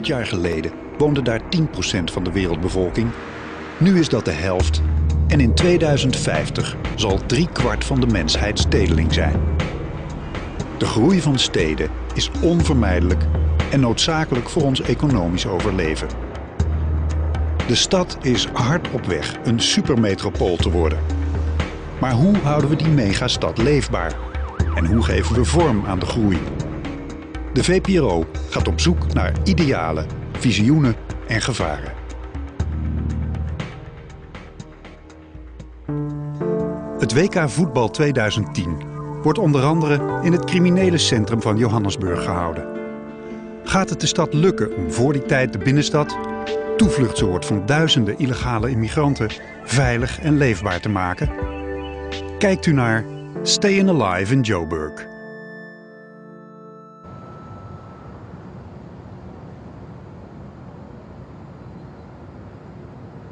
jaar geleden woonde daar 10% van de wereldbevolking. Nu is dat de helft en in 2050 zal 3/4 van de mensheid stedeling zijn. De groei van steden is onvermijdelijk en noodzakelijk voor ons economisch overleven. De stad is hard op weg een supermetropool te worden. Maar hoe houden we die megastad leefbaar? En hoe geven we vorm aan de groei? De VPRO gaat op zoek naar idealen, visioenen en gevaren. Het WK Voetbal 2010 wordt onder andere in het criminele centrum van Johannesburg gehouden. Gaat het de stad lukken om voor die tijd de binnenstad, toevluchtsoord van duizenden illegale immigranten, veilig en leefbaar te maken? Kijkt u naar Stayin' Alive in Joburg.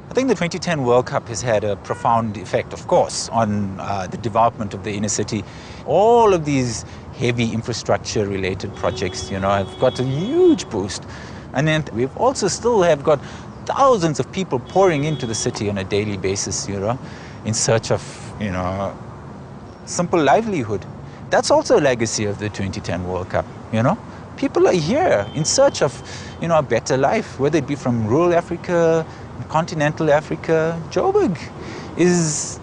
I think the 2010 World Cup has had a profound effect, of course, on the development of the inner city. All of these heavy infrastructure-related projects, have got a huge boost. And then we've also still have got thousands of people pouring into the city on a daily basis, in search of, simple livelihood. That's also a legacy of the 2010 World Cup, People are here in search of, a better life, whether it be from rural Africa, continental Africa. Joburg is,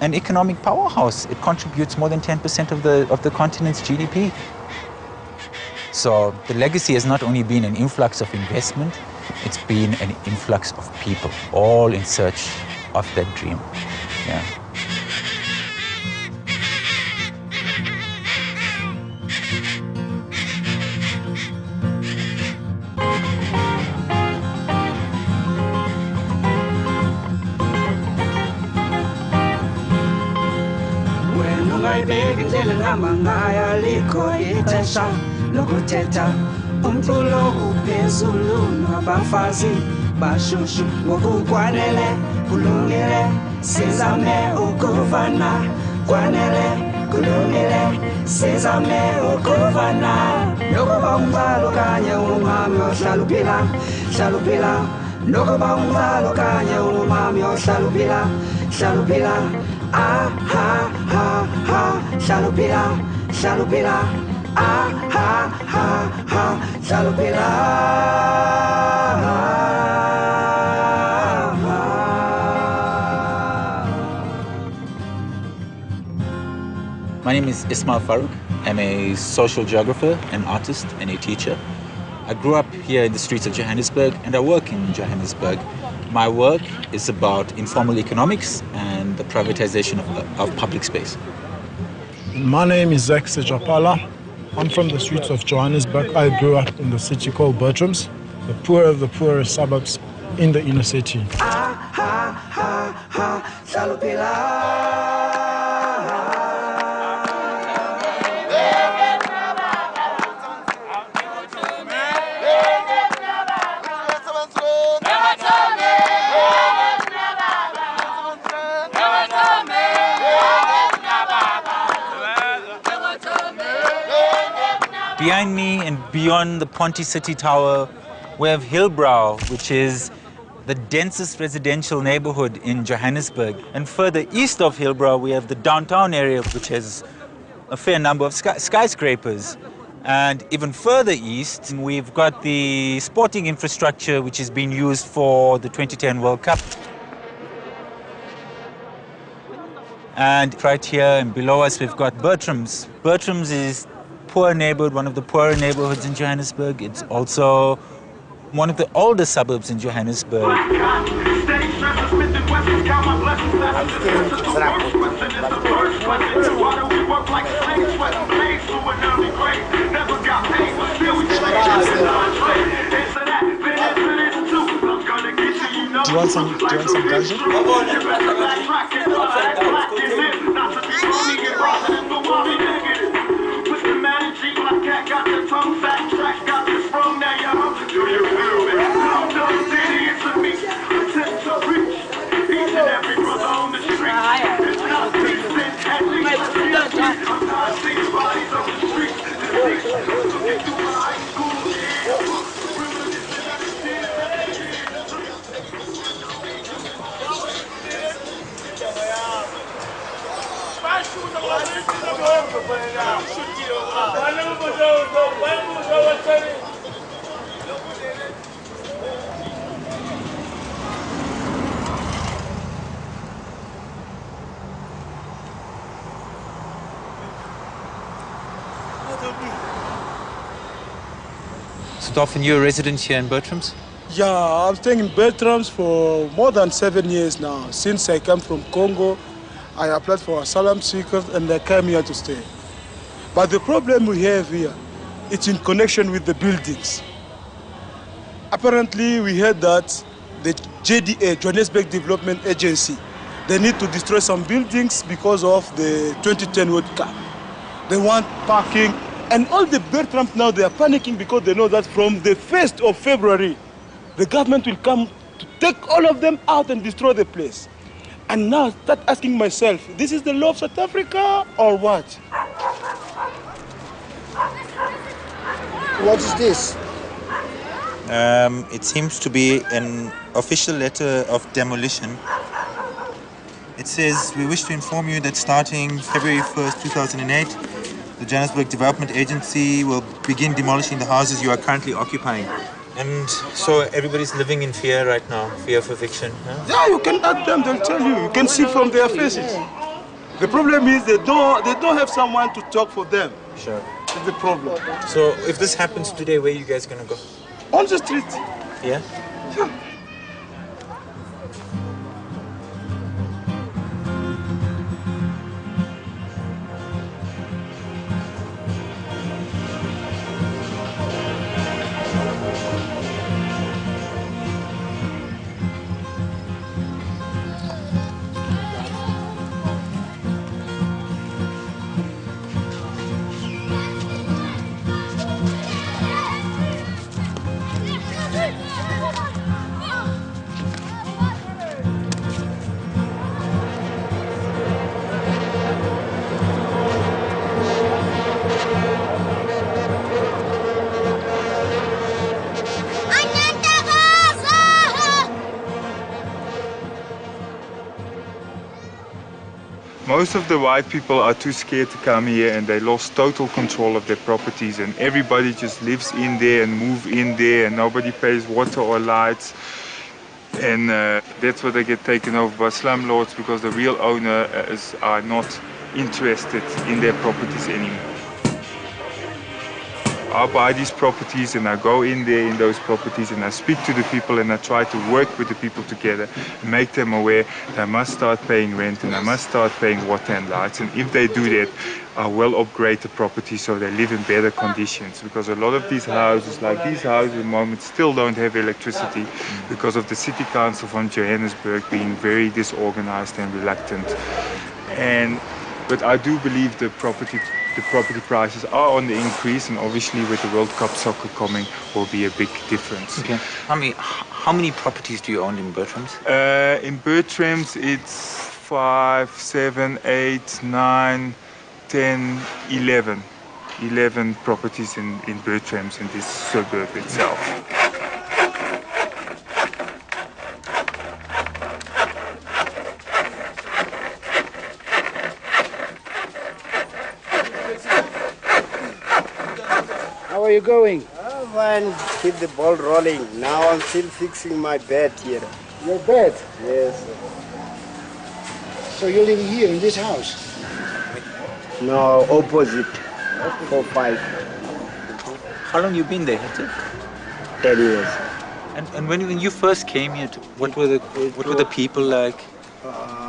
an economic powerhouse. It contributes more than 10% of the continent's GDP. So the legacy has not only been an influx of investment, it's been an influx of people, all in search of that dream. Yeah. Lokuthetha umculo uphezulu nabafazi bashushu ngokukwanele kulungile sizame ukuvana kwanele kulungile sizame ukuvana nokuba umdlalo kanye umami ohlala uphila nokuba umdlalo kanye umami ohlala uphila ah ha ha ha hlala uphila ah ha ha ha hlala My name is Ismail Farouk. I'm a social geographer, an artist, and a teacher. I grew up here in the streets of Johannesburg, and I work in Johannesburg. My work is about informal economics and the privatization of public space. My name is Zach Sejapala. I'm from the streets of Johannesburg. I grew up in the city called Bertrams, the poor of the poorest suburbs in the inner city. Behind me and beyond the Ponty City Tower, we have Hillbrow, which is the densest residential neighborhood in Johannesburg. And further east of Hillbrow, we have the downtown area, which has a fair number of skyscrapers. And even further east, we've got the sporting infrastructure, which is being used for the 2010 World Cup. And right here and below us, we've got Bertrams. Bertrams is poor neighborhood, one of the poorer neighborhoods in Johannesburg. It's also one of the oldest suburbs in Johannesburg. Do you want some dungeon? Stolfen, you're a resident here in Bertrams? Yeah, I'm staying in Bertrams for more than 7 years now. Since I came from Congo, I applied for asylum seekers and I came here to stay. But the problem we have here, it's in connection with the buildings. Apparently, we heard that the JDA, Johannesburg Development Agency, they need to destroy some buildings because of the 2010 World Cup. They want parking, and all the Bertrams now, they are panicking because they know that from the 1st of February, the government will come to take all of them out and destroy the place. And now I start asking myself, this is the law of South Africa or what? What is this? It seems to be an official letter of demolition. It says, we wish to inform you that starting February 1st, 2008, the Johannesburg Development Agency will begin demolishing the houses you are currently occupying. And so everybody's living in fear right now, fear of eviction. Huh? Yeah, you can ask them, they'll tell you. You can see from their faces. The problem is they don't have someone to talk for them. Sure. That's the problem. So if this happens today, where are you guys gonna go? On the street. Yeah? Yeah. Most of the white people are too scared to come here, and they lost total control of their properties, and everybody just lives in there and move in there, and nobody pays water or lights. And that's why they get taken over by slumlords, because the real owners are not interested in their properties anymore. I buy these properties and I go in there in those properties and I speak to the people and I try to work with the people together and make them aware they must start paying rent and they must start paying water and lights. And if they do that, I will upgrade the property so they live in better conditions, because a lot of these houses, like these houses at the moment, still don't have electricity because of the city council from Johannesburg being very disorganized and reluctant. But I do believe the property prices are on the increase, and obviously with the World Cup soccer coming will be a big difference. Okay. How many properties do you own in Bertrams? In Bertrams it's 5, 7, 8, 9, 10, 11. 11 properties in Bertrams, in this suburb itself. How are you going? Oh, man, keep the ball rolling. Now I'm still fixing my bed here. Your bed? Yes. So you're living here in this house? No, opposite. 4-5. How long you been there, Hector? 10 years. And when you first came here, what were the people like? By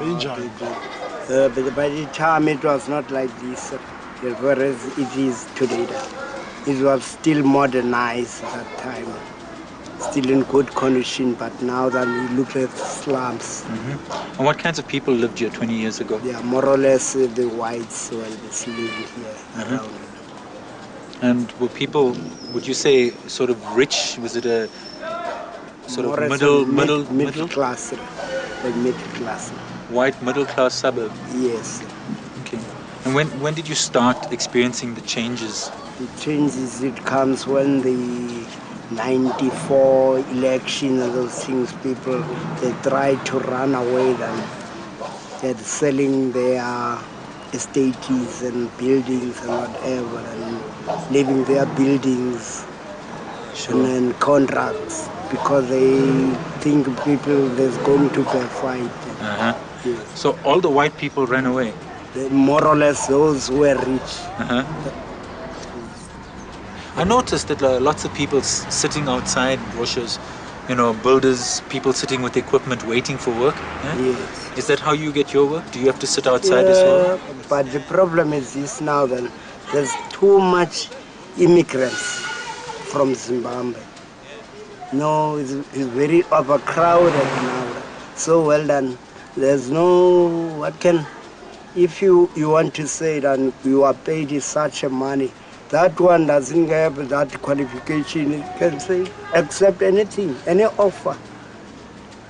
the time it was not like this, whereas it is today. It was still modernized at that time, still in good condition, but now that we look at slums. Mm-hmm. And what kinds of people lived here 20 years ago? Yeah, more or less the whites were living here around. And were people, would you say, sort of rich? Was it a sort more of middle class, like middle class. White middle class suburb? Yes. Okay. And when did you start experiencing the changes? The changes, it comes when the 94 election and those things, people, they try to run away then. They're selling their estates and buildings and whatever, and leaving their buildings and contracts because they think people there's going to be a fight. Yes. So all the white people ran away? More or less those who were rich. I noticed that lots of people sitting outside bushes, builders, people sitting with equipment waiting for work. Yeah? Yes. Is that how you get your work? Do you have to sit outside as well? But the problem is this now then, there's too much immigrants from Zimbabwe. No, it's very overcrowded now. So well done. There's no, if you want to say that you are paid such a money, that one doesn't have that qualification. It can say, accept anything, any offer.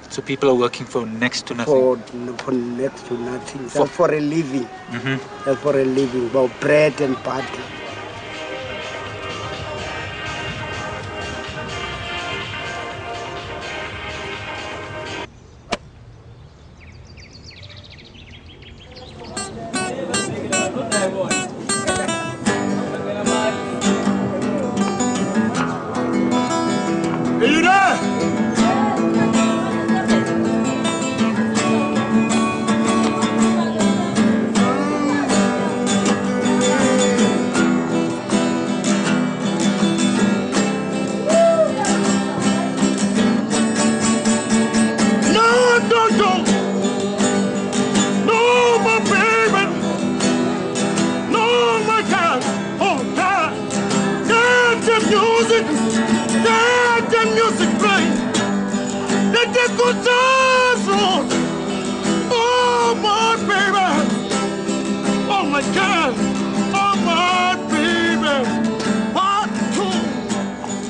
So people are working for next to nothing? For next to nothing. Just for a living. Mm-hmm. Just for a living, about bread and butter. Are you there?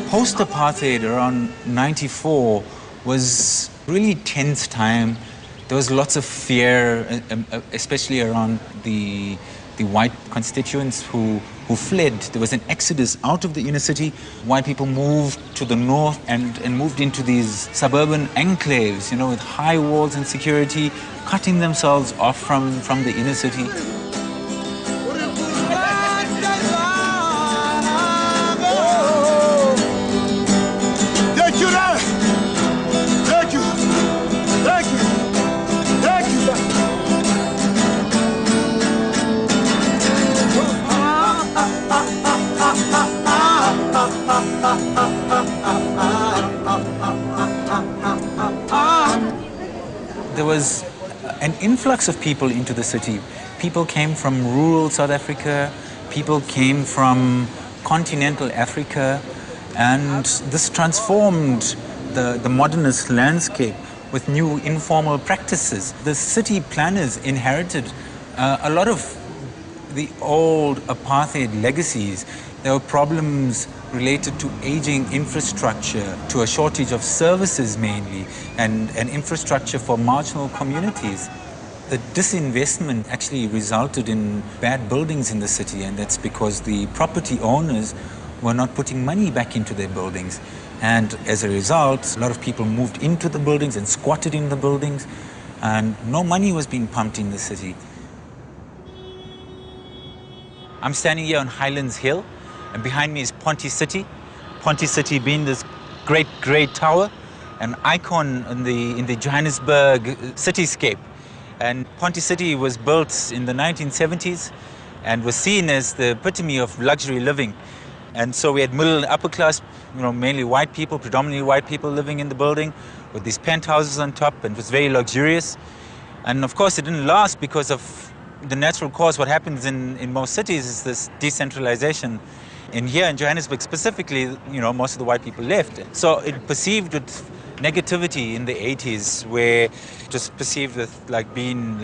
Post-apartheid around 94 was really tense time. There was lots of fear, especially around the white constituents who fled. There was an exodus out of the inner city. White people moved to the north and moved into these suburban enclaves, with high walls and security, cutting themselves off from the inner city. There was an influx of people into the city. People came from rural South Africa, people came from continental Africa, and this transformed the modernist landscape with new informal practices. The city planners inherited a lot of the old apartheid legacies. There were problems related to aging infrastructure, to a shortage of services mainly, and infrastructure for marginal communities. The disinvestment actually resulted in bad buildings in the city, and that's because the property owners were not putting money back into their buildings. And as a result, a lot of people moved into the buildings and squatted in the buildings, and no money was being pumped in the city. I'm standing here on Highlands Hill, and behind me is Ponty City. Ponty City being this great grey tower, an icon in the Johannesburg cityscape. And Ponty City was built in the 1970s and was seen as the epitome of luxury living. And so we had middle and upper class, mainly white people, predominantly white people living in the building with these penthouses on top, and it was very luxurious. And of course it didn't last because of the natural cause. What happens in most cities is this decentralization. And here in Johannesburg specifically, most of the white people left. So it perceived with negativity in the 80s, where it was perceived as being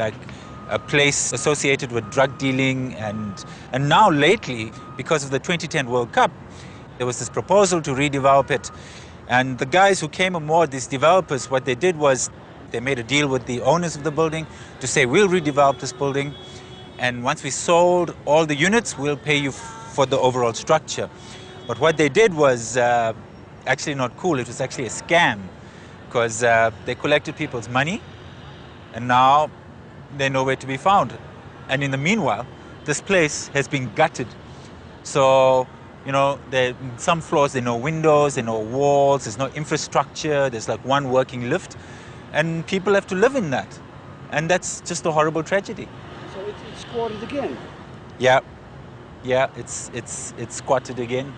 a place associated with drug dealing. And now lately, because of the 2010 World Cup, there was this proposal to redevelop it. And the guys who came aboard, these developers, what they did was they made a deal with the owners of the building to say, we'll redevelop this building, and once we sold all the units, we'll pay you for the overall structure. But what they did was actually not cool. It was actually a scam, because they collected people's money, and now they're nowhere to be found. And in the meanwhile, this place has been gutted. So, some floors, there are no windows, there are no walls, there's no infrastructure, there's one working lift, and people have to live in that. And that's just a horrible tragedy. So it's squatted again? Yeah, it's squatted again.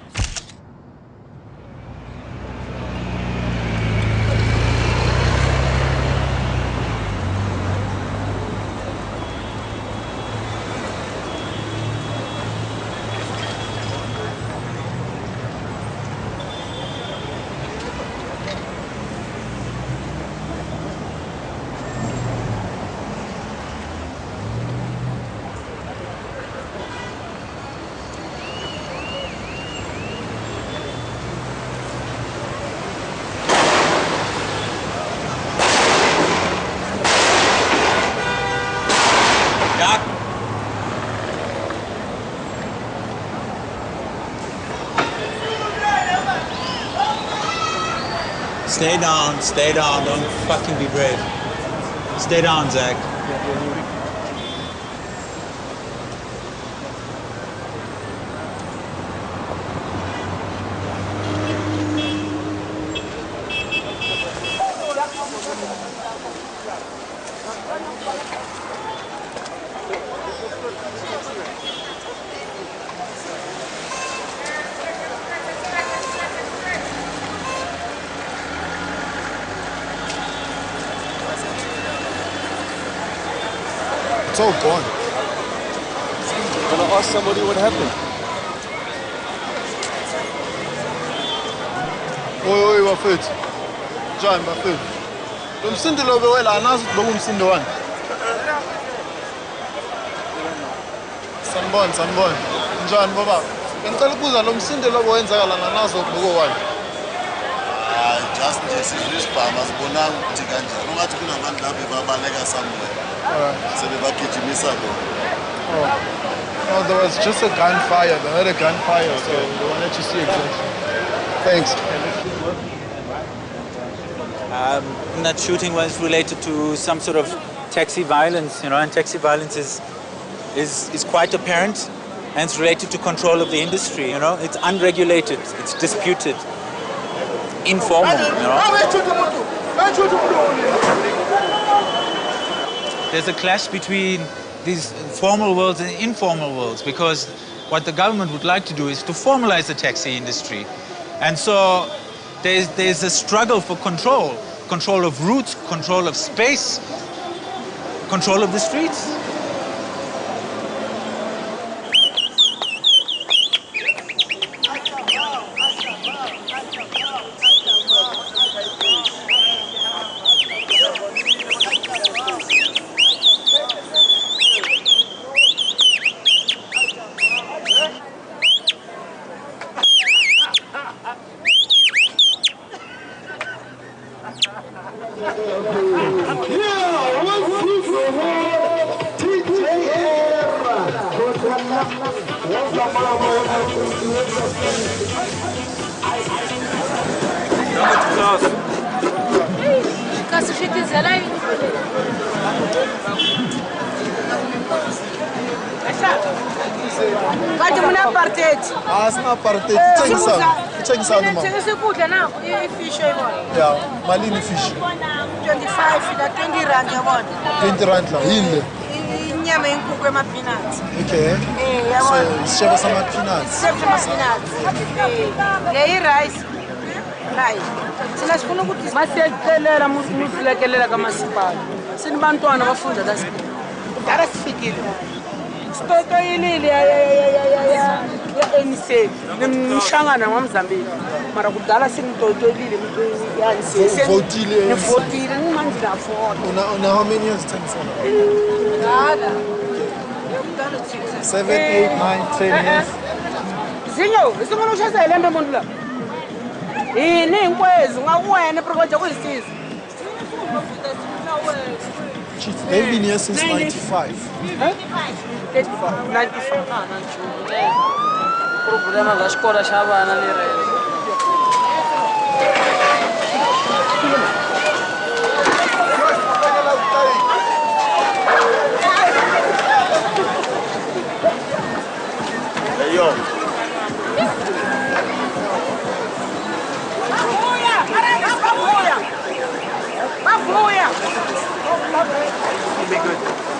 Stay down, don't fucking be brave. Stay down, Zach. It's all gone. I'm gonna ask somebody what happened. Oi, bafethu. Njani bafethu? Lo msindo lo bewela anazi ukuthi bekumsindo wani. Sanibona. Njani baba? Bengicela ukubuza lo msindo lo wenzakala nganazo ukuthi wani. Just nje sizwe isibhama sibonanga ukuthi kanjani. Ungathi kunabantu lapha bebaleka somewhere. Sebebagijimisa bona. No, there was just a gunfire. They heard a gunfire, so they wanted to see exactly. Thanks. That shooting was related to some sort of taxi violence, and taxi violence is quite apparent, and it's related to control of the industry. It's unregulated, it's disputed, informal. There's a clash between these formal worlds and informal worlds, because what the government would like to do is to formalize the taxi industry. And so there's a struggle for control of routes, control of space, control of the streets. Kade muna apartheid. Sina apartheid. Tshengisa noma. Tshengisa kudla na ifish yibona. Yeah, malini fish. 25 na 20 rand yabona. 20 rand la yini? Inyama yenkukhu ema-peanuts. Okay. Yabona. So sishebo sama peanuts. Sishebo sama peanuts. Le rice. Hayi. Sina sifuna ukuthi masiyacelela musilekelela kamasipala. Sinibantwana bafunda la sikole. Kudala sifikile. Stoto ilili ya ANC nimshangana ngomzambili mara kudala sinitoto ilili ya ANC votile manje la vote una how many years dala 7 8 9 10 years zinyo isingona ushasa ilembe umuntu la yini inkwezi ngakuwena project kuyisiza they've been here since 95 Problema da escola já vai na lira. Yo.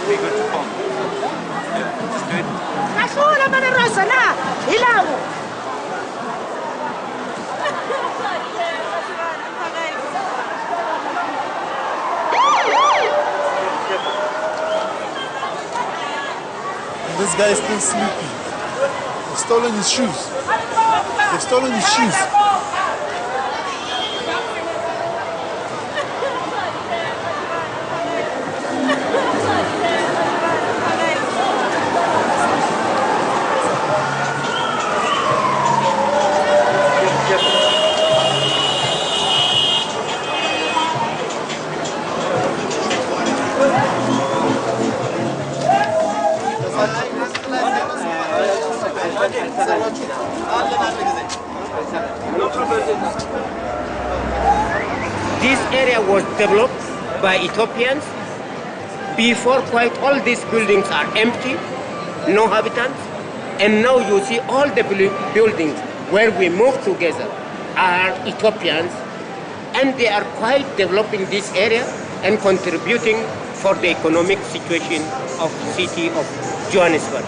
Be good to come. It's good. Kasula mana rasa na hilamu. And this guy is still sleeping. They've stolen his shoes. They've stolen his shoes. this area was developed by Ethiopians. Before, quite all these buildings are empty, no inhabitants. And now you see all the buildings where we move together are Ethiopians, and they are quite developing this area and contributing for the economic situation of the city of Johannesburg.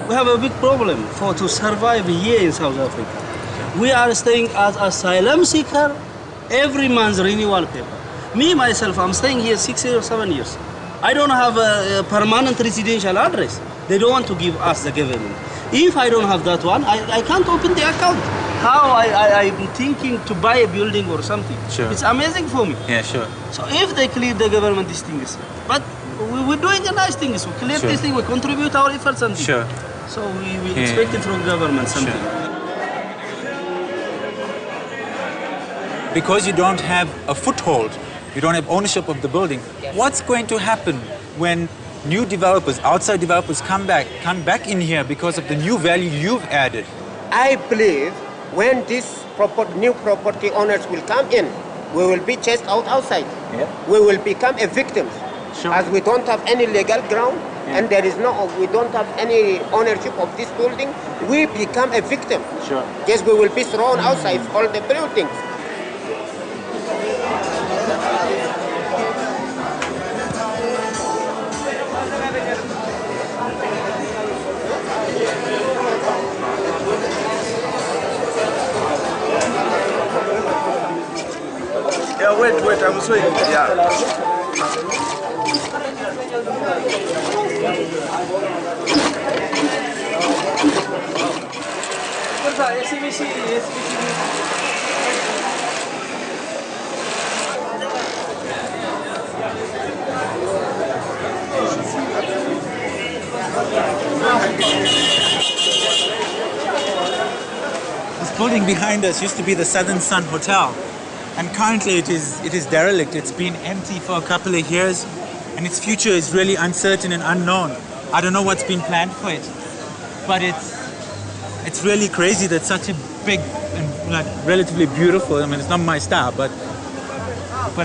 We have a big problem to survive here in South Africa. We are staying as asylum seeker, every month renewal paper. Me, myself, I'm staying here 6 or 7 years. I don't have a permanent residential address. They don't want to give us, the government. If I don't have that one, I can't open the account. How I'm thinking to buy a building or something. Sure. It's amazing for me. Yeah, sure. So if they clear the government these things, but we're doing a nice thing. We clear this thing, we contribute our efforts and sure. So we expect it from government something. Sure. Because you don't have a foothold, you don't have ownership of the building, what's going to happen when new developers, outside developers come back in here because of the new value you've added? I believe when these new property owners will come in, we will be chased outside. Yeah. We will become a victim. Sure. As we don't have any legal ground and we don't have any ownership of this building, we become a victim. Sure. Yes, we will be thrown outside all the buildings. Yeah, wait, I'm sorry. Yeah. This building behind us used to be the Southern Sun Hotel. And currently it is derelict. It's been empty for a couple of years and its future is really uncertain and unknown. I don't know what's been planned for it, but it's really crazy that such a big and relatively beautiful, I mean, it's not my style, but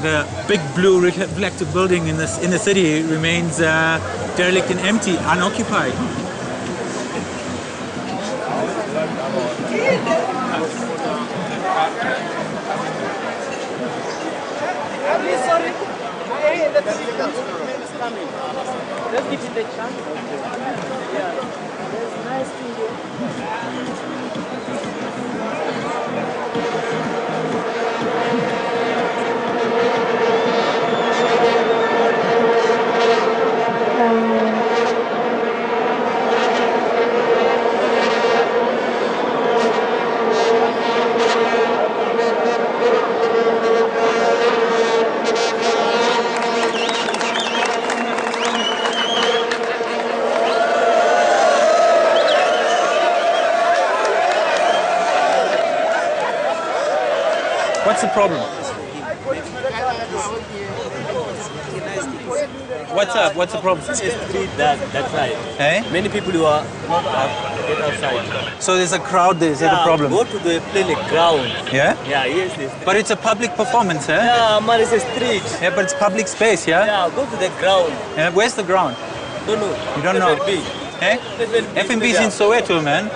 a big blue reflective building in the city remains derelict and empty, unoccupied. Let's give it a chance. Yeah. There's nice thing here. What's the problem? What's up? What's the problem? It's street that side. Hey? Many people who are not get outside. So there's a crowd there, is that the problem? Go to the ground. Yeah? Yeah, yes. But it's a public performance, eh? Yeah, man, it's a street. Yeah, but it's public space, yeah? Yeah, go to the ground. Yeah, where's the ground? Don't know. You don't know? FNB. Eh? FNB's in Soweto, man.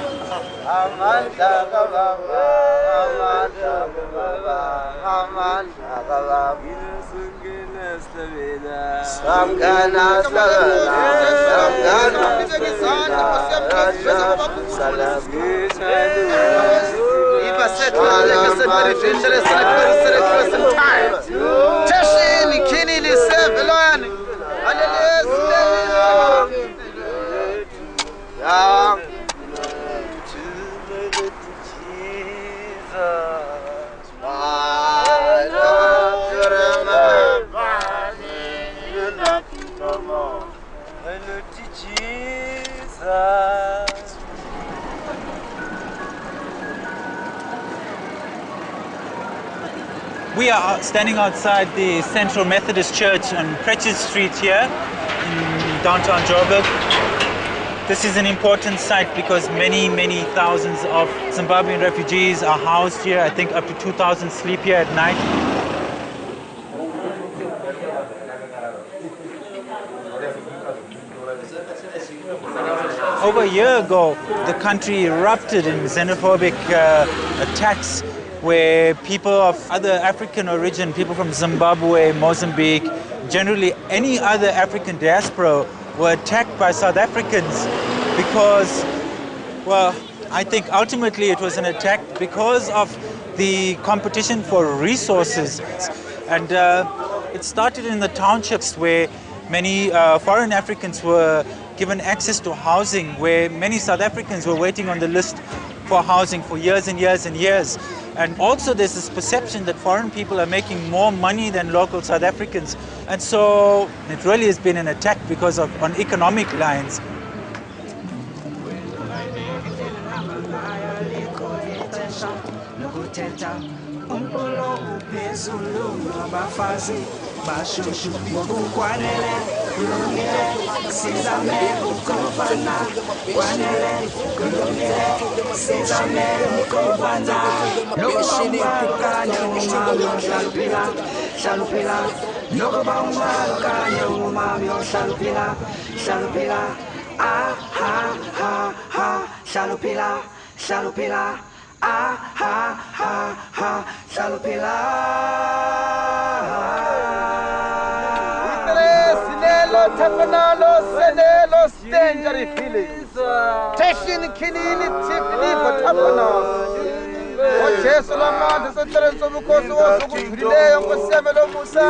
We are standing outside the Central Methodist Church on Pritchard Street here in downtown Joburg. This is an important site because many, many thousands of Zimbabwean refugees are housed here. I think up to 2,000 sleep here at night. Over a year ago, the country erupted in xenophobic attacks where people of other African origin, people from Zimbabwe, Mozambique, generally any other African diaspora were attacked by South Africans because, well, I think ultimately it was an attack because of the competition for resources. And it started in the townships where many foreign Africans were given access to housing, where many South Africans were waiting on the list for housing for years and years and years. And also there's this perception that foreign people are making more money than local South Africans. And so it really has been an attack because of on economic lines. Bashushu ngokukwanele kulungile sizame ukufana kwanele kulungile sizame ukufana nokubangakanya umamyo shalupila shalupila nokubangakanya umamyo shalupila shalupila ah ha ha ha shalupila shalupila ah ha ha ha shalupila. Tapanalo, Senelo, Stangery feelings. Tashin, Kinini, Tiffany, but Tapanalo. What Chesalamant is a terrace of course was a good delay on the Semelo Musa.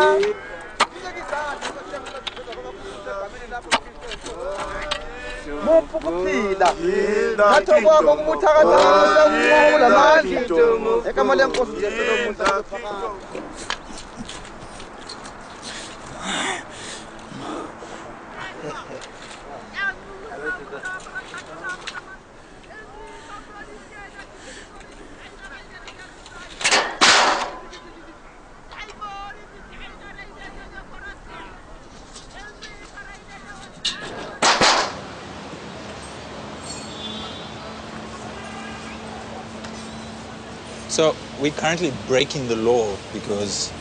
Mupukila. Natoko Mutaka, the man, a Kamalan Musa. So we're currently breaking the law because,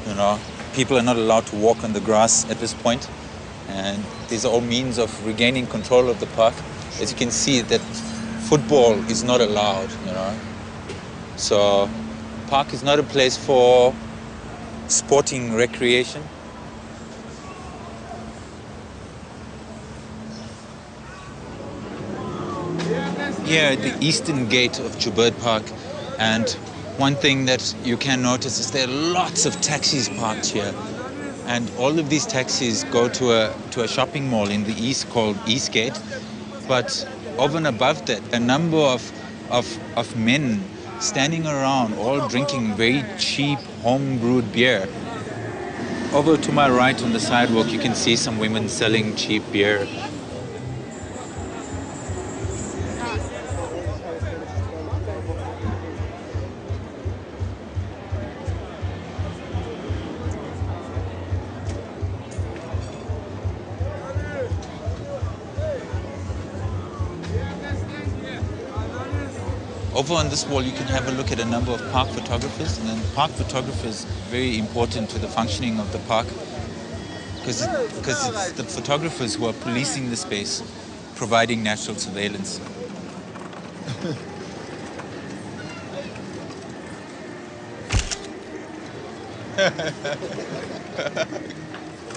you know, people are not allowed to walk on the grass at this point. And these are all means of regaining control of the park. As you can see, that football is not allowed, you know. So park is not a place for sporting recreation. Here at the eastern gate of Joburg Park, and one thing that you can notice is there are lots of taxis parked here. And all of these taxis go to a shopping mall in the east called Eastgate. But over and above that, a number of men standing around, all drinking very cheap home-brewed beer. Over to my right on the sidewalk, you can see some women selling cheap beer. Over on this wall, you can have a look at a number of park photographers, and then park photographers are very important to the functioning of the park because it's the photographers who are policing the space, providing natural surveillance.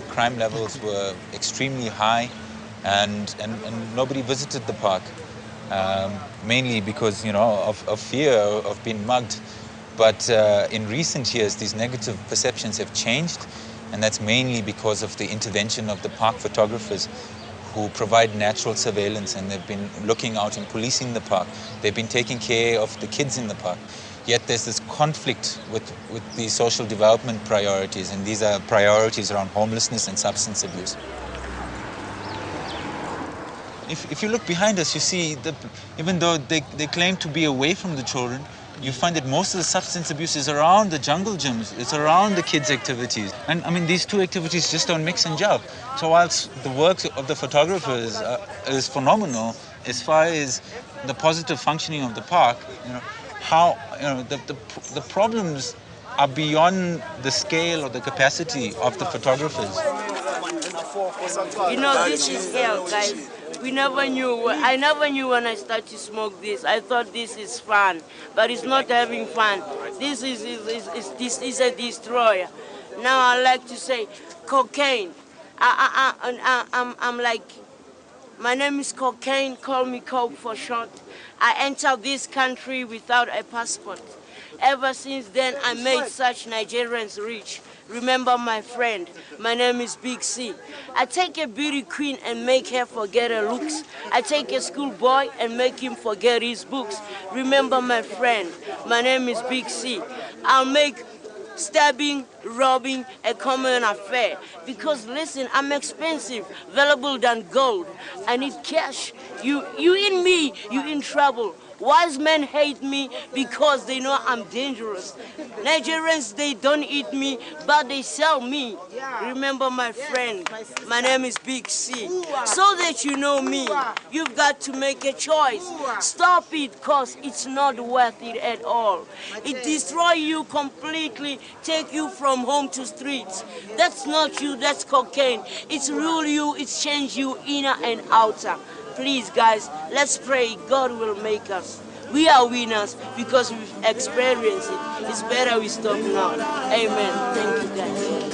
Crime levels were extremely high, and nobody visited the park. Mainly because, you know, of fear of being mugged. But in recent years, these negative perceptions have changed, and that's mainly because of the intervention of the park photographers who provide natural surveillance, and they've been looking out and policing the park. They've been taking care of the kids in the park. Yet there's this conflict with the social development priorities, and these are priorities around homelessness and substance abuse. If you look behind us, you see that even though they claim to be away from the children, you find that most of the substance abuse is around the jungle gyms. It's around the kids' activities. And I mean, these two activities just don't mix and gel. So whilst the work of the photographers is phenomenal, as far as the positive functioning of the park, how the problems are beyond the scale or the capacity of the photographers. This is hell, guys. I never knew when I started to smoke this. I thought this is fun, but it's not having fun. This is a destroyer. Now I like to say cocaine. I'm like, my name is Cocaine, call me Coke for short. I entered this country without a passport. Ever since then, I made such Nigerians rich. Remember my friend, my name is Big C. I take a beauty queen and make her forget her looks. I take a schoolboy and make him forget his books. Remember my friend, my name is Big C. I'll make stabbing, robbing a common affair. Because listen, I'm expensive, valuable than gold. I need cash. You in me, you in trouble. Wise men hate me because they know I'm dangerous. Nigerians, they don't eat me, but they sell me. Remember my friend, my name is Big C. So that you know me, you've got to make a choice. Stop it, cause it's not worth it at all. It destroys you completely, take you from home to streets. That's not you, that's cocaine. It's rule you, it's change you inner and outer. Please, guys, let's pray God will make us. We are winners because we've experienced it. It's better we stop now. Amen. Thank you, guys.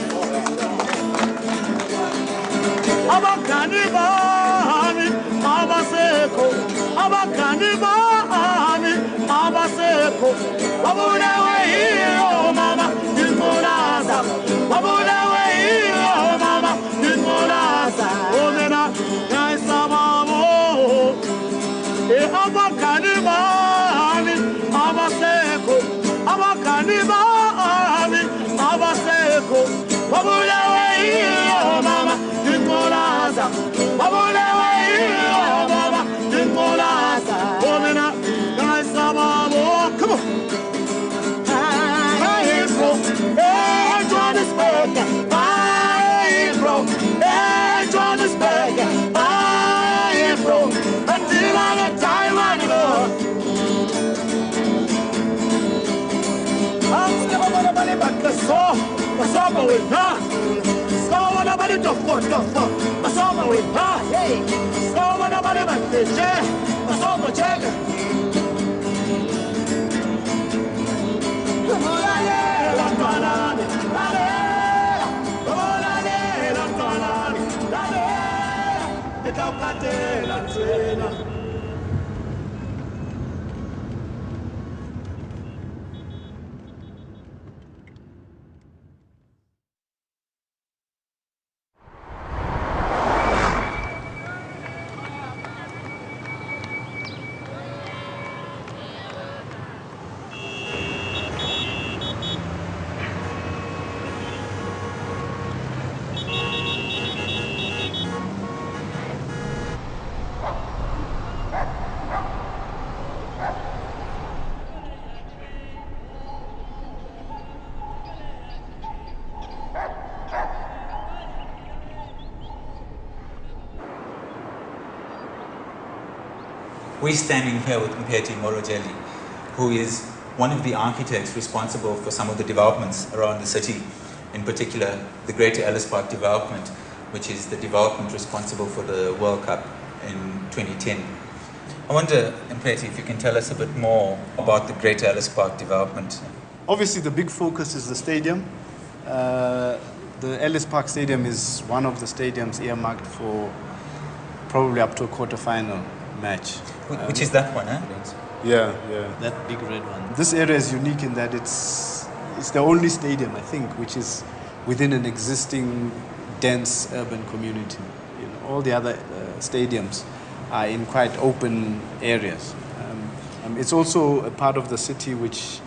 We're standing here with Mpeti Morojeli, who is one of the architects responsible for some of the developments around the city, in particular the Greater Ellis Park development, which is the development responsible for the World Cup in 2010. I wonder, Mpeti, if you can tell us a bit more about the Greater Ellis Park development. Obviously, the big focus is the stadium. The Ellis Park Stadium is one of the stadiums earmarked for probably up to a quarter-final match. Which is that one, eh? Yeah. That big red one. This area is unique in that it's the only stadium, I think, which is within an existing dense urban community. All the other stadiums are in quite open areas. It's also a part of the city which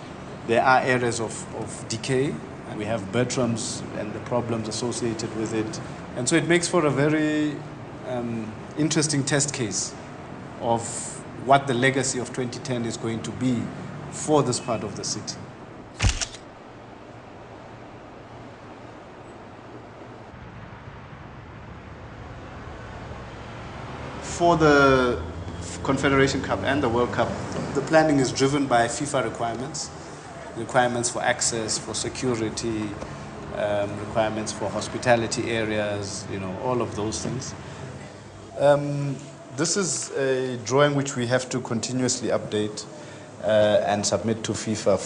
there are areas of decay. We have Bertrams and the problems associated with it. And so it makes for a very interesting test case of what the legacy of 2010 is going to be for this part of the city. For the Confederation Cup and the World Cup, the planning is driven by FIFA requirements for access, for security, requirements for hospitality areas, all of those things. This is a drawing which we have to continuously update and submit to FIFA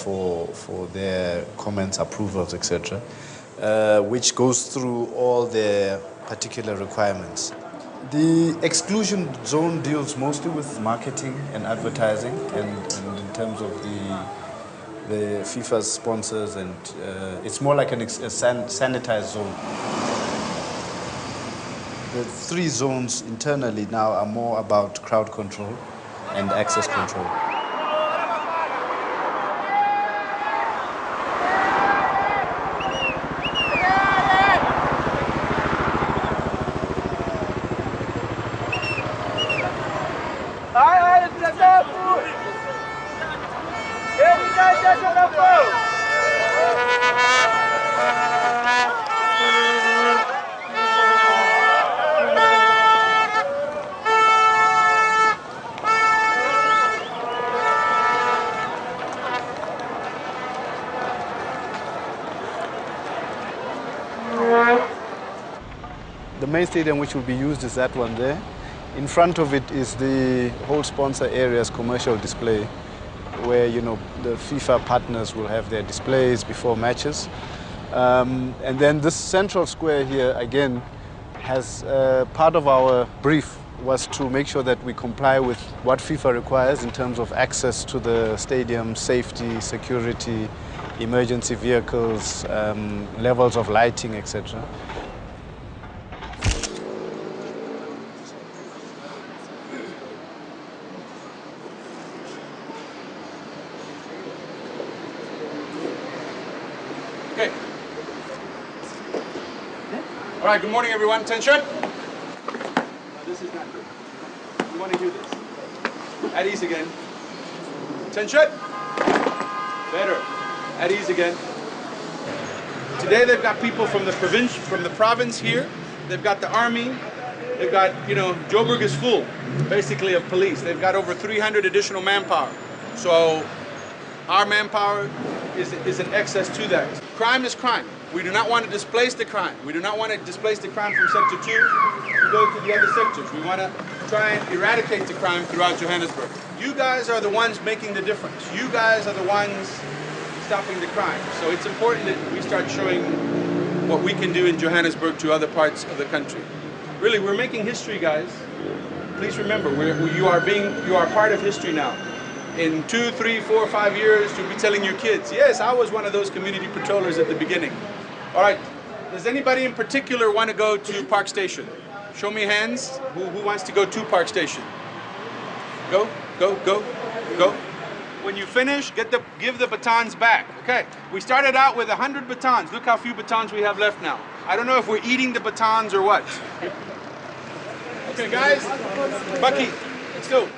for their comments, approvals, etc., which goes through all their particular requirements. The exclusion zone deals mostly with marketing and advertising, and in terms of the FIFA's sponsors, and it's more like a sanitized zone. The 3 zones internally now are more about crowd control and access control. The main stadium which will be used is that one there. In front of it is the whole sponsor area's commercial display, where the FIFA partners will have their displays before matches. And then this central square here, again, has part of our brief was to make sure that we comply with what FIFA requires in terms of access to the stadium, safety, security, emergency vehicles, levels of lighting, etc. Okay. All right, good morning, everyone. Attention. This is not good. You want to do this. At ease again. Attention. Better. At ease again. Today they've got people from the province here. They've got the army. They've got, Joburg is full, basically, of police. They've got over 300 additional manpower. So our manpower is in excess to that. Crime is crime. We do not want to displace the crime. We do not want to displace the crime from Sector 2 to go to the other sectors. We want to try and eradicate the crime throughout Johannesburg. You guys are the ones making the difference. You guys are the ones stopping the crime. So it's important that we start showing what we can do in Johannesburg to other parts of the country. Really, we're making history, guys. Please remember, you are part of history now. In 2, 3, 4, 5 years, you'll be telling your kids, yes, I was one of those community patrollers at the beginning. All right, does anybody in particular want to go to Park Station? Show me hands. Who wants to go to Park Station? Go, go, go, go. When you finish, give the batons back. Okay, we started out with 100 batons. Look how few batons we have left now. I don't know if we're eating the batons or what. Okay, guys, Bucky, let's go.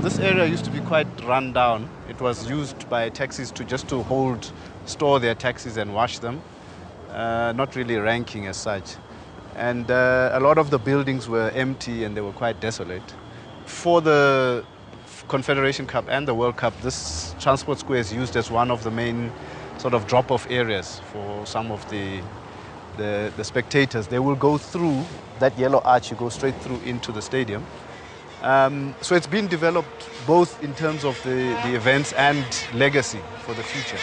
This area used to be quite run down. It was used by taxis just to store their taxis and wash them, not really ranking as such. And a lot of the buildings were empty and they were quite desolate. For the Confederation Cup and the World Cup, this transport square is used as one of the main sort of drop-off areas for some of the spectators. They will go through that yellow arch, you go straight through into the stadium. So it's been developed both in terms of the events and legacy for the future.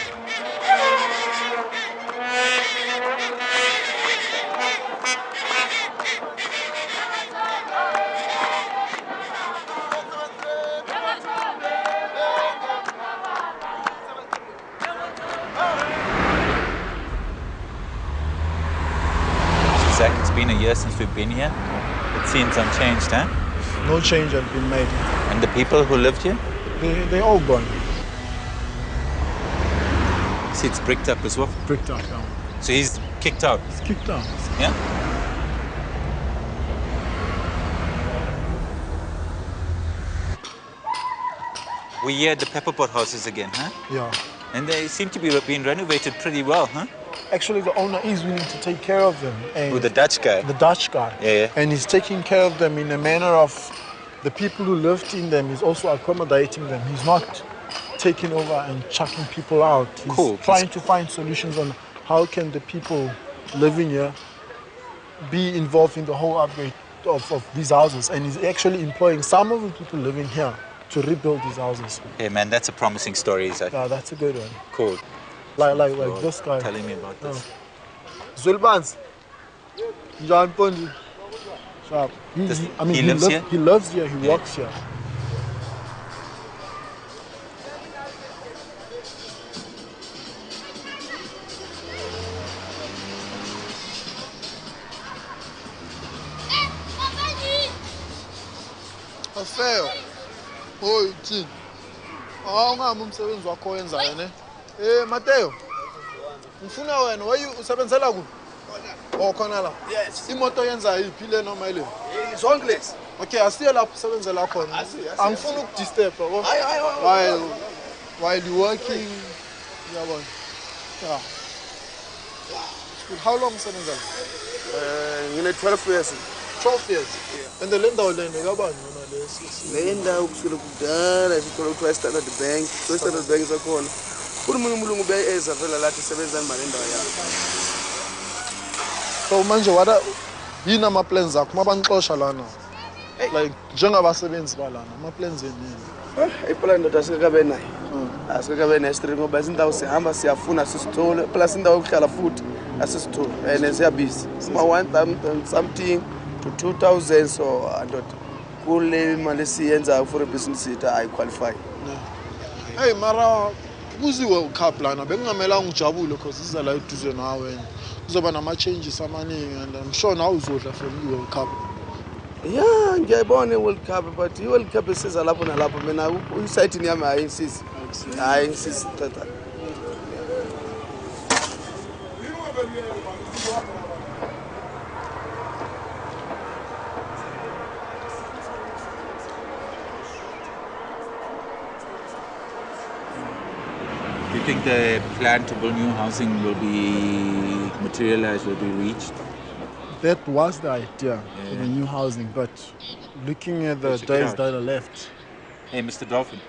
since we've been here? It's seen some change, huh? No change has been made. And the people who lived here? They're all gone. See, it's bricked up as well. Bricked up now. So he's kicked out? It's kicked out. Yeah? We're here at the pepperpot houses again, huh? Yeah. And they seem to be being renovated pretty well, huh? Actually, the owner is willing to take care of them. With the Dutch guy? The Dutch guy. Yeah. And he's taking care of them in a manner of the people who lived in them. He's also accommodating them. He's not taking over and chucking people out. He's trying to find solutions on how can the people living here be involved in the whole upgrade of these houses. And he's actually employing some of the people living here to rebuild these houses. Hey man, that's a promising story, is that? Yeah, that's a good one. Cool. Like this guy. Telling me about this. Zulbans. John Pondi. Sharp. He lives here? He lives here, he works here. Affair. Oh, uthini? Awungami umsebenzi wakho owenzayo ne? Mateo. Ngifuna wena, usebenzela kuphi? Oh, khona la. Yes. Imoto yenza yiphi le noma ile? Zonke lezi. Okay, asiye lapho usebenzela khona. Angifuni ukudisturb yabo. Hayi. While you working, yabona. Yeah. How long usebenzela? Ngine 12 years. 12 years. And the lendawo lena kabani noma lesi? Le ndawo kusukela kudala sithola ukuthi wayeStandard Bank. So Standard Bank zakhona. Umunye umlungu ubeyeza vela lathi sebenza imali endawo yakhe. So manje yini ama plans akho mabanixosha lana? Like njengabasebenzi balana, ama plans yini? Iplan ndoda asikakabe nayo. Asikakabe nestrip ngoba izindawo sihamba siyafuna sisithole plus indawo yokuhlala futhi asisithole. And siyabiza. Uma 1,000 something to 2,000 so ndoda kule imali siyenza for a business it I qualify. Hey mara kuzi World Cup lana bengingamela ngijabule because iza la eduze nawe. Kuzoba nama changes amaningi and I'm sure now uzodla for the World Cup. Yeah, ngiyayibona iWorld Cup but iWorld Cup isiza lapho nalapho mina isite niyami ayinsisi. Ayinsisi tata. Do you think the plan to build new housing will be materialized, will be reached? That was the idea for the new housing, but looking at the days that are left. Hey, Mr. Dolphin.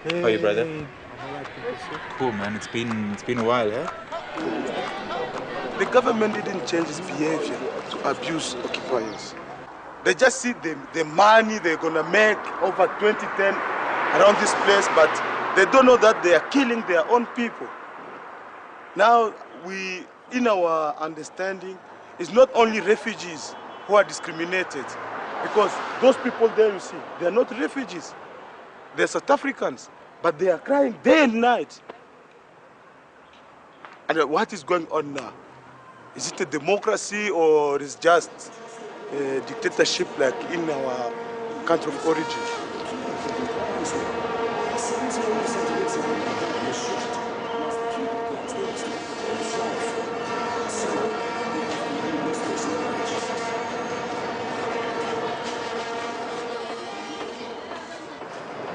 Hey, how are you, brother? Cool, man. It's been a while, eh? The government didn't change its behavior to abuse occupiers. They just see the money they're gonna make over 2010 around this place, but they don't know that they are killing their own people. Now, in our understanding, it's not only refugees who are discriminated, because those people there you see, they are not refugees. They're South Africans, but they are crying day and night. And what is going on now? Is it a democracy or is just a dictatorship like in our country of origin?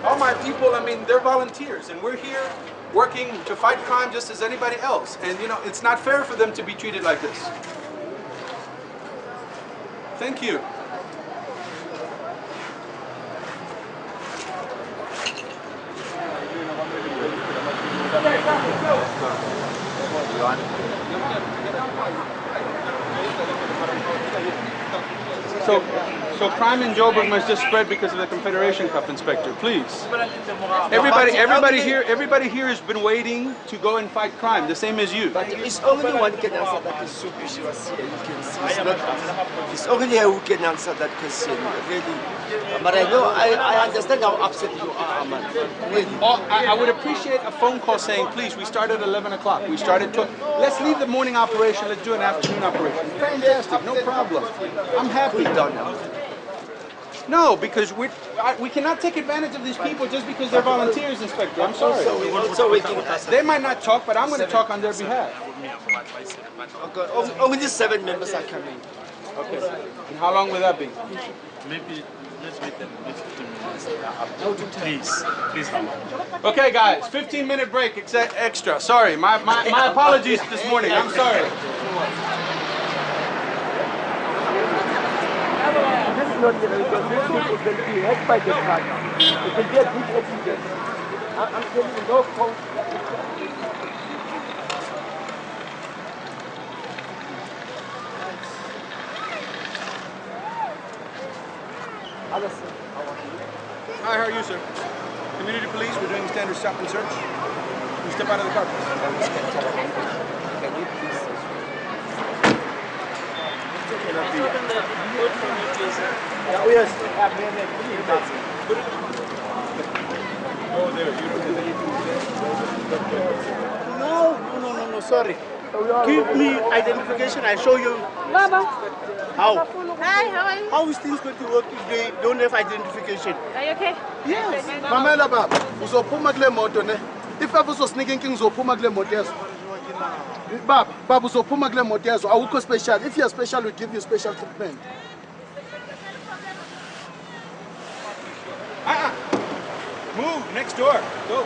All my people, I mean, they're volunteers, and we're here working to fight crime just as anybody else. And, you know, it's not fair for them to be treated like this. Thank you. So, So crime in Joburg must just spread because of the Confederation Cup, Inspector. Please. Everybody here has been waiting to go and fight crime, the same as you. But it's only one can answer that is so busy. You can see. It's only who can answer that question. Really. But I know, I understand how upset you are, Aman. Really. I would appreciate a phone call saying, please, we start at 11 o'clock. We started to, let's leave the morning operation, let's do an afternoon operation. Fantastic, no problem. I'm happy. No, because we cannot take advantage of these people just because they're volunteers, Inspector. I'm sorry. They might not talk, but I'm going to talk on their behalf. Okay. Only 7 members are coming. Okay. And how long will that be? Maybe let's wait 15 minutes. Please. Okay, guys, 15-minute break extra. Sorry, my apologies this morning. I'm sorry. This is not because these people can be hit by the truck. It can be a big accident. I'm telling you, no phone. Hi, how are you, sir? Community police, we're doing standard stop and search. You step out of the car, please. Can you please? Oh, yes. Oh, there. You don't have anything to say? No, sorry. Give me identification, I'll show you. Baba. How? Hi, how are you? How is things going to work if they don't have identification? Are you okay? Yes. Mamela baba, uzophuma kule moto ne. If ever uzosnika inkinga uzophuma kule moto yezo. Baba uzophuma kule moto yezo. Awukho special. If you're special, we give you special treatment. Move, next door. Go.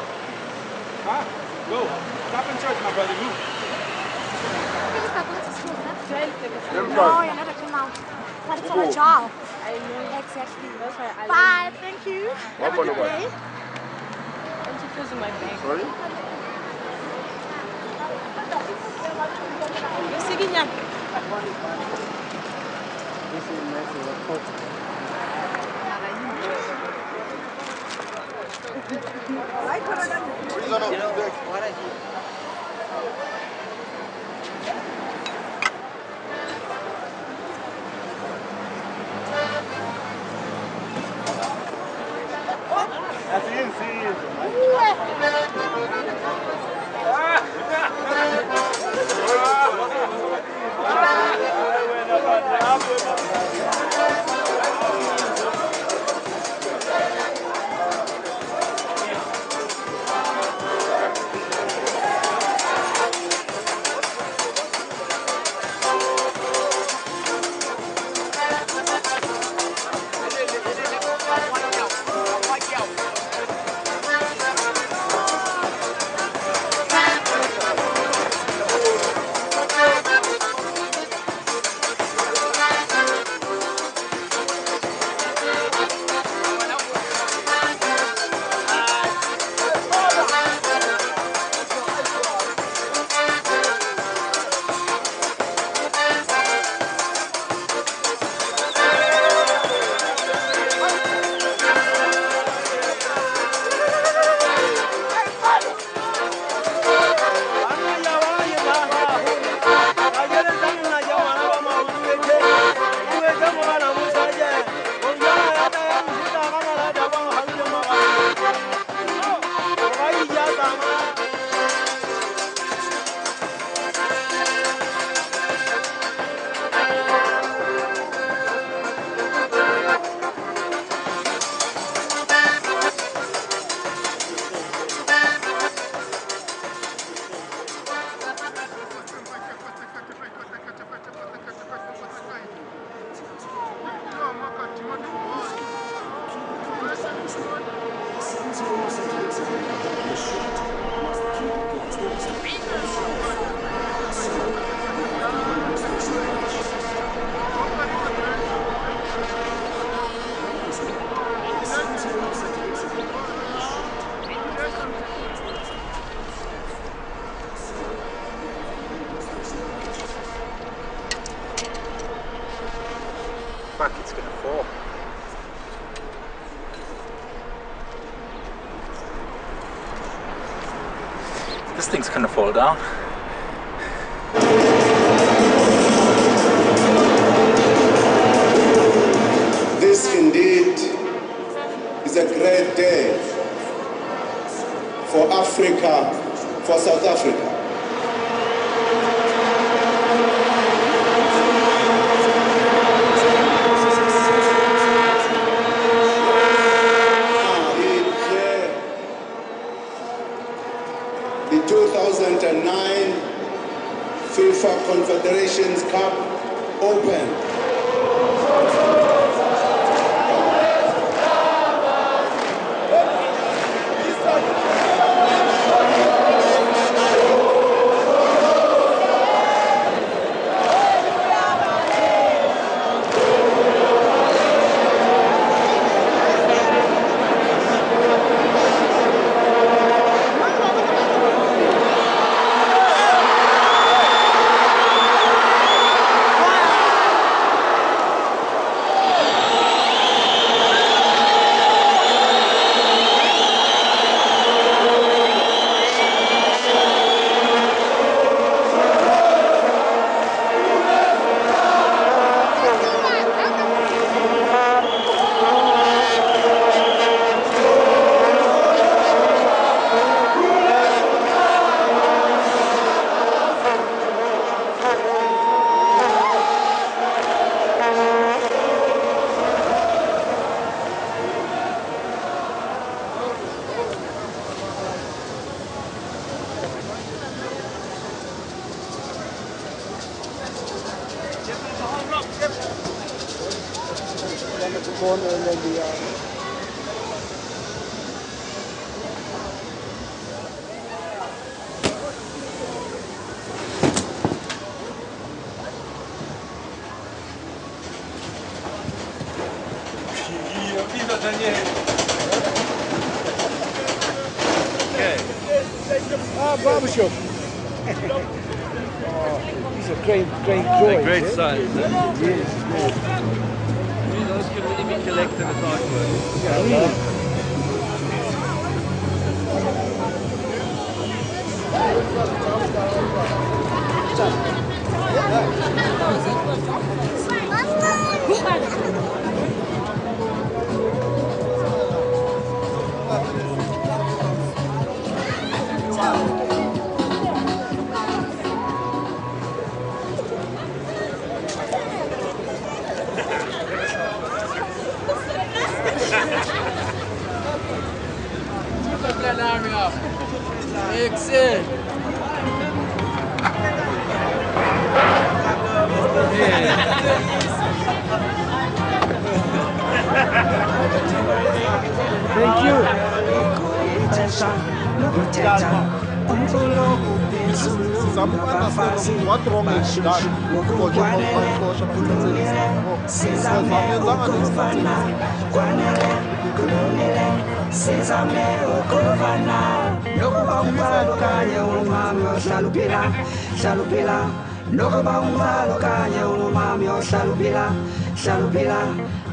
Go. Stop and search, my brother. Move. No, you're not a criminal. But it's our job. I know. Exactly. That's why I bye, thank you. Have a good day. I'm too close in my bag. Sorry? You're sitting here. This is my report. fuck, it's gonna fall. This thing's gonna fall down. This indeed is a great day for Africa, for South Africa. The 2009 FIFA Confederations Cup Open. Corner and then the barbershop. These are great drawings. Great eh? size. Yes, yes. Those can really be collected as artwork. Yeah, really. Thank you. What wrong is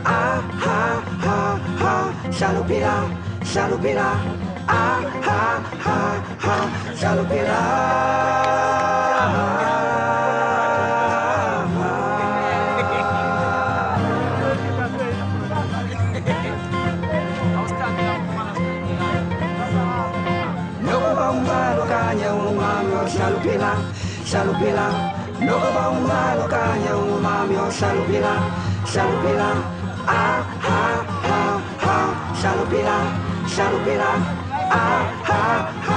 ah ha ha ha, Shalupila, Shalupila, ah ha ha ha, Shalupila. Shalupila, Shalupila, no bauma lo kanya umamio Shalupila, Shalupila, ah ha ha ha, Shalupila, Shalupila, ah ha ha.